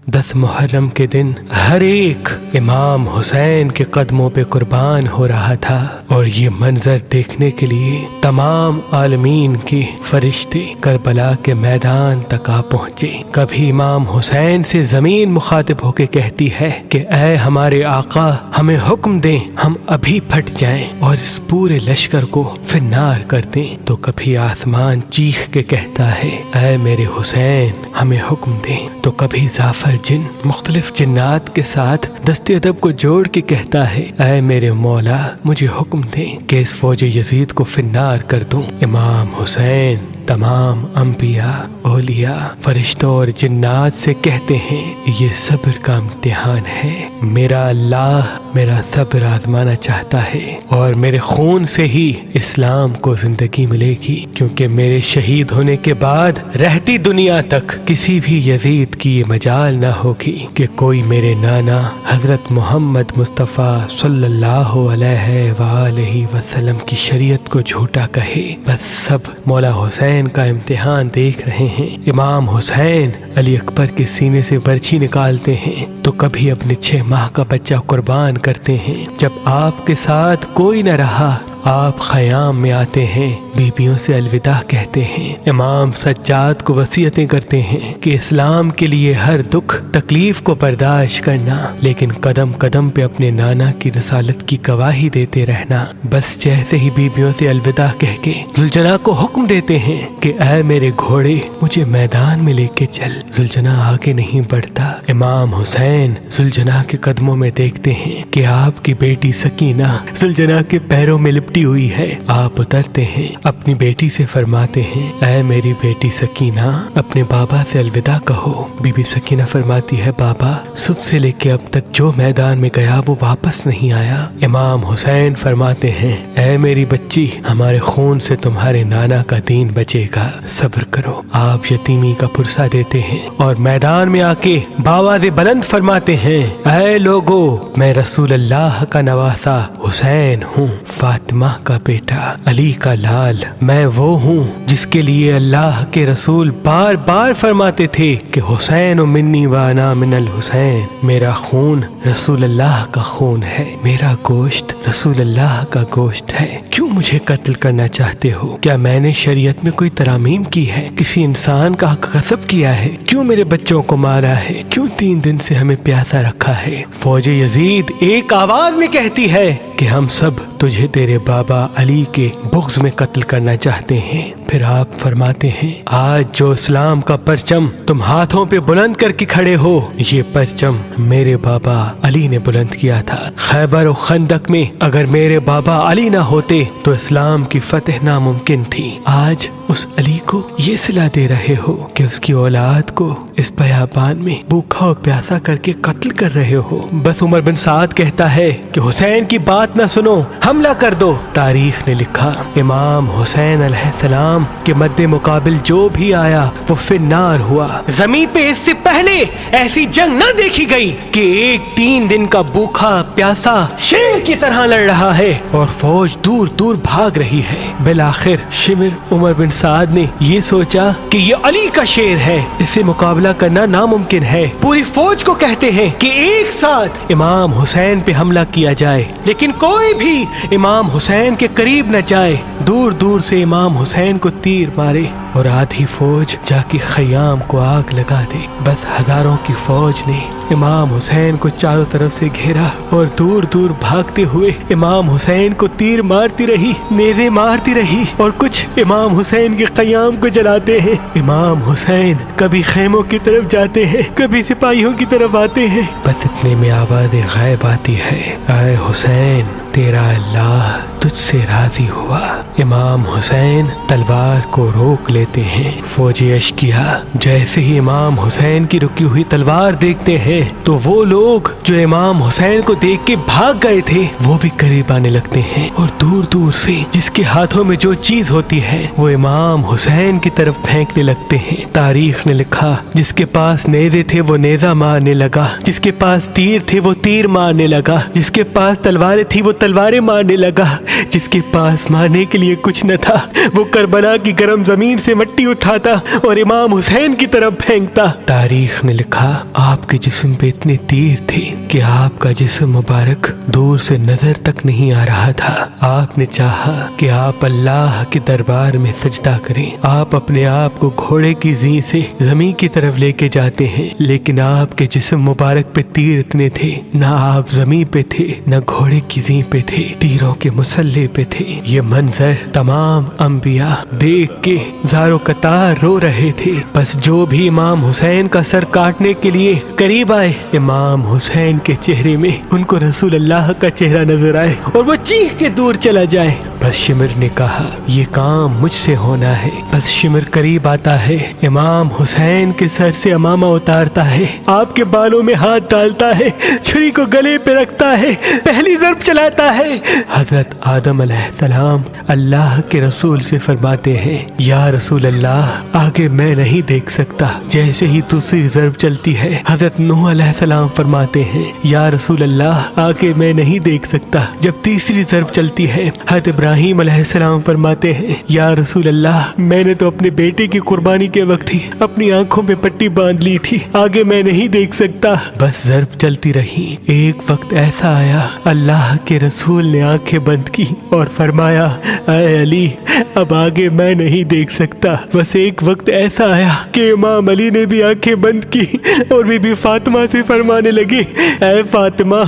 10 محرم کے دن ہر ایک امام حسین کے قدموں پہ قربان ہو رہا تھا، اور یہ منظر دیکھنے کے لیے تمام عالمین کے فرشتے کربلا کے میدان تک آ پہنچے۔ کبھی امام حسین سے زمین مخاطب ہو کے کہتی ہے کہ اے ہمارے آقا، ہمیں حکم دیں، ہم ابھی پھٹ جائیں اور اس پورے لشکر کو فنار کر دیں۔ تو کبھی آسمان چیخ کے کہتا ہے اے میرے حسین، ہمیں حکم دیں۔ تو کبھی زعفر جن مختلف جنات کے ساتھ دست ادب کو جوڑ کے کہتا ہے اے میرے مولا، مجھے حکم دیں کہ اس فوج یزید کو فنار کر دوں۔ امام حسین تمام انبیاء، اولیاء، فرشتوں اور جنات سے کہتے ہیں یہ صبر کا امتحان ہے، میرا اللہ میرا صبر آزمانا چاہتا ہے، اور میرے خون سے ہی اسلام کو زندگی ملے گی، کیونکہ میرے شہید ہونے کے بعد رہتی دنیا تک کسی بھی یزید کی یہ مجال نہ ہوگی کہ کوئی میرے نانا حضرت محمد مصطفیٰ صلی اللہ علیہ وآلہ وسلم کی شریعت کو جھوٹا کہے۔ بس سب مولا حسین کا امتحان دیکھ رہے ہیں۔ امام حسین علی اکبر کے سینے سے برچھی نکالتے ہیں تو کبھی اپنے 6 ماہ کا بچہ قربان کرتے ہیں۔ جب آپ کے ساتھ کوئی نہ رہا، آپ خیام میں آتے ہیں، بیویوں سے الوداع کہتے ہیں۔ امام سجاد کو وصیتیں کرتے ہیں کہ اسلام کے لیے ہر دکھ تکلیف کو برداشت کرنا، لیکن قدم قدم پہ اپنے نانا کی رسالت کی گواہی دیتے رہنا۔ بس جیسے ہی بیویوں سے الوداع کہہ کے زلجنا کو حکم دیتے ہیں کہ اے میرے گھوڑے، مجھے میدان میں لے کے چل، زلجنا آگے نہیں بڑھتا۔ امام حسین زلجنا کے قدموں میں دیکھتے ہیں کہ آپ کی بیٹی سکینہ زلجنا کے پیروں میں لپٹی ہوئی ہے۔ آپ اترتے ہیں، اپنی بیٹی سے فرماتے ہیں اے میری بیٹی سکینہ، اپنے بابا سے الوداع کہو۔ بی بی سکینہ فرماتی ہے بابا صبح سے لے کے اب تک جو میدان میں گیا وہ واپس نہیں آیا۔ امام حسین فرماتے ہیں اے میری بچی، ہمارے خون سے تمہارے نانا کا دین بچے گا، صبر کرو۔ آپ یتیمی کا پرسہ دیتے ہیں اور میدان میں آ کے باواز بلند فرماتے ہیں اے لوگو، میں رسول اللہ کا نواسا حسین ہوں، فاطمہ کا بیٹا، علی کا لال، میں وہ ہوں جس کے لیے اللہ کے رسول بار بار فرماتے تھے کہ حسین و منی وانا من الحسین، میرا خون رسول اللہ کا خون ہے، میرا گوشت رسول اللہ کا گوشت ہے۔ کیوں مجھے قتل کرنا چاہتے ہو؟ کیا میں نے شریعت میں کوئی ترامیم کی ہے؟ کسی انسان کا حق غصب کیا ہے؟ کیوں میرے بچوں کو مارا ہے؟ کیوں 3 دن سے ہمیں پیاسا رکھا ہے؟ فوج یزید ایک آواز میں کہتی ہے کہ ہم سب تجھے تیرے بابا علی کے بغض میں قتل کرنا چاہتے ہیں۔ پھر آپ فرماتے ہیں آج جو اسلام کا پرچم تم ہاتھوں پہ بلند کر کے کھڑے ہو، یہ پرچم میرے بابا علی نے بلند کیا تھا۔ خیبر و خندق میں اگر میرے بابا علی نہ ہوتے تو اسلام کی فتح ناممکن تھی۔ آج اس علی کو یہ صلہ دے رہے ہو کہ اس کی اولاد کو اس بیابان میں بھوکا و پیاسا کر کے قتل کر رہے ہو۔ بس عمر بن سعد کہتا ہے کہ حسین کی بات نہ سنو، حملہ کر دو۔ تاریخ نے لکھا امام حسین علیہ السلام کے مد مقابل جو بھی آیا وہ فنار ہوا۔ زمین پہ اس سے پہلے ایسی جنگ نہ دیکھی گئی کہ ایک 3 دن کا بھوکا پیاسا شیر کی طرح لڑ رہا ہے اور فوج دور دور بھاگ رہی ہے۔ بالآخر شمر عمر بن سعد نے یہ سوچا کہ یہ علی کا شیر ہے، اس سے مقابلہ کرنا ناممکن ہے۔ پوری فوج کو کہتے ہیں کہ ایک ساتھ امام حسین پہ حملہ کیا جائے، لیکن کوئی بھی امام حسین کے قریب نہ جائے۔ دور دور سے امام حسین کو تیر مارے اور آدھی فوج جا کے خیام کو آگ لگا دے۔ بس ہزاروں کی فوج نے امام حسین کو چاروں طرف سے گھیرا اور دور دور بھاگتے ہوئے امام حسین کو تیر مارتی رہی، نیزے مارتی رہی، اور کچھ امام حسین کے قیام کو جلاتے ہیں۔ امام حسین کبھی خیموں کی طرف جاتے ہیں، کبھی سپاہیوں کی طرف آتے ہیں۔ بس اتنے میں آواز غائب آتی ہے اے حسین، تیرا اللہ تجھ سے راضی ہوا۔ امام حسین تلوار کو روک لیتے ہیں۔ فوجی اشکیا جیسے ہی امام حسین کی رکی ہوئی تلوار دیکھتے ہیں تو وہ لوگ جو امام حسین کو دیکھ کے بھاگ گئے تھے وہ بھی قریب آنے لگتے ہیں، اور دور دور سے جس کے ہاتھوں میں جو چیز ہوتی ہے وہ امام حسین کی طرف پھینکنے لگتے ہیں۔ تاریخ نے لکھا جس کے پاس نیزے تھے وہ نیزہ مارنے لگا، جس کے پاس تیر تھے وہ تیر مارنے لگا، جس کے پاس تلواریں تھی وہ تلواریں مارنے لگا۔ جس کے پاس مارنے کے لیے کچھ نہ تھا، وہ کربلا کی گرم زمین سے مٹی اٹھاتا اور امام حسین کی طرف پھینکتا۔ تاریخ نے لکھا آپ کے جسم پہ اتنے تیر تھے کہ آپ کا جسم مبارک دور سے نظر تک نہیں آ رہا تھا۔ آپ نے چاہا کہ آپ اللہ کے دربار میں سجدہ کریں۔ آپ اپنے آپ کو گھوڑے کی زین سے زمین کی طرف لے کے جاتے ہیں، لیکن آپ کے جسم مبارک پہ تیر اتنے تھے، نہ آپ زمین پہ تھے نہ گھوڑے کی زین پہ تھے، تیروں کے مسلح پہ تھے۔ یہ منظر تمام انبیاء دیکھ کے زارو قطار رو رہے تھے۔ بس جو بھی امام حسین کا سر کاٹنے کے لیے قریب آئے، امام حسین کے چہرے میں ان کو رسول اللہ کا چہرہ نظر آئے اور وہ چیخ کے دور چلا جائے۔ بس شمر نے کہا یہ کام مجھ سے ہونا ہے۔ بس شمر قریب آتا ہے، امام حسین کے سر سے امامہ اتارتا ہے، آپ کے بالوں میں ہاتھ ڈالتا ہے، چھری کو گلے پہ رکھتا ہے، پہلی ضرب چلاتا ہے۔ حضرت آدم علیہ السلام اللہ کے رسول سے فرماتے ہیں یا رسول اللہ آگے میں نہیں دیکھ سکتا۔ جیسے ہی دوسری ضرب چلتی ہے، حضرت نوح علیہ السلام فرماتے ہیں یا رسول اللہ آگے میں نہیں دیکھ سکتا۔ جب تیسری ضرب چلتی ہے، حضرت ابراہیم علیہ السلام فرماتے ہیں یا رسول اللہ میں نے تو اپنے بیٹے کی قربانی کے وقت ہی اپنی آنکھوں پہ پٹی باندھ لی تھی، آگے میں نہیں دیکھ سکتا۔ بس ضرب چلتی رہی۔ ایک وقت ایسا آیا اللہ کے رسول نے آنکھیں بند کی اور فرمایا اے علی اب آگے میں نہیں دیکھ سکتا۔ بس ایک وقت ایسا آیا کہ امام علی نے بھی آنکھیں بند کی اور بی بی فاطمہ سے فرمانے لگے اے فاطمہ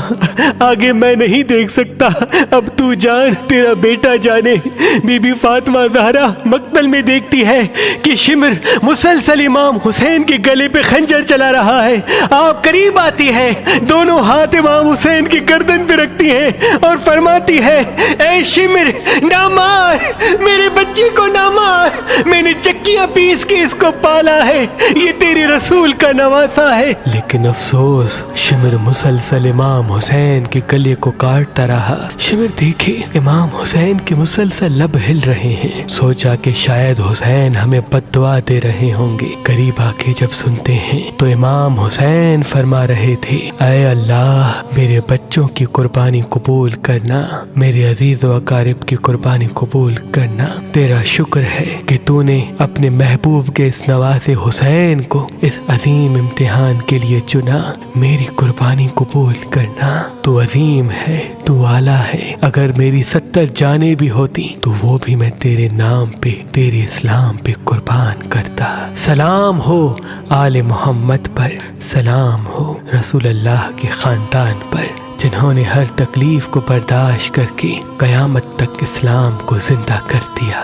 آگے میں نہیں دیکھ سکتا، اب تو جان تیرا بیٹا جانے۔ بی بی فاطمہ زہرا مقتل میں دیکھتی ہے کہ شمر مسلسل امام حسین کے گلے پہ خنجر چلا رہا ہے۔ آپ قریب آتی ہے، دونوں ہاتھ امام حسین کی گردن پہ رکھتی ہیں اور فرماتی ہے اے شمر نہ مار، میرے بچے کو نہ مار، میں نے چکیاں پیس کے اس کو پالا ہے، یہ تیرے رسول کا نواسا ہے۔ لیکن افسوس شمر مسلسل امام حسین کے گلے کو کاٹتا رہا۔ شمر دیکھے امام حسین کے مسلسل لب ہل رہے ہیں، سوچا کہ شاید حسین ہمیں بد دعا دے رہے ہوں گے۔ قریب آ کے جب سنتے ہیں تو امام حسین فرما رہے تھے اے اللہ میرے بچوں کی قربانی قبول کرنا، میرے عزیز و اقارب کی قربانی قبول کرنا۔ تیرا شکر ہے کہ تو نے اپنے محبوب کے اس نواسے حسین کو اس عظیم امتحان کے لیے چنا، میری قربانی قبول کرنا۔ تو عظیم ہے، تو اعلیٰ ہے، اگر میری 70 جانیں بھی ہوتی تو وہ بھی میں تیرے نام پہ تیرے اسلام پہ قربان کرتا۔ سلام ہو آل محمد پر، سلام ہو رسول اللہ کے خاندان پر، جنہوں نے ہر تکلیف کو برداشت کر کے قیامت تک اسلام کو زندہ کر دیا۔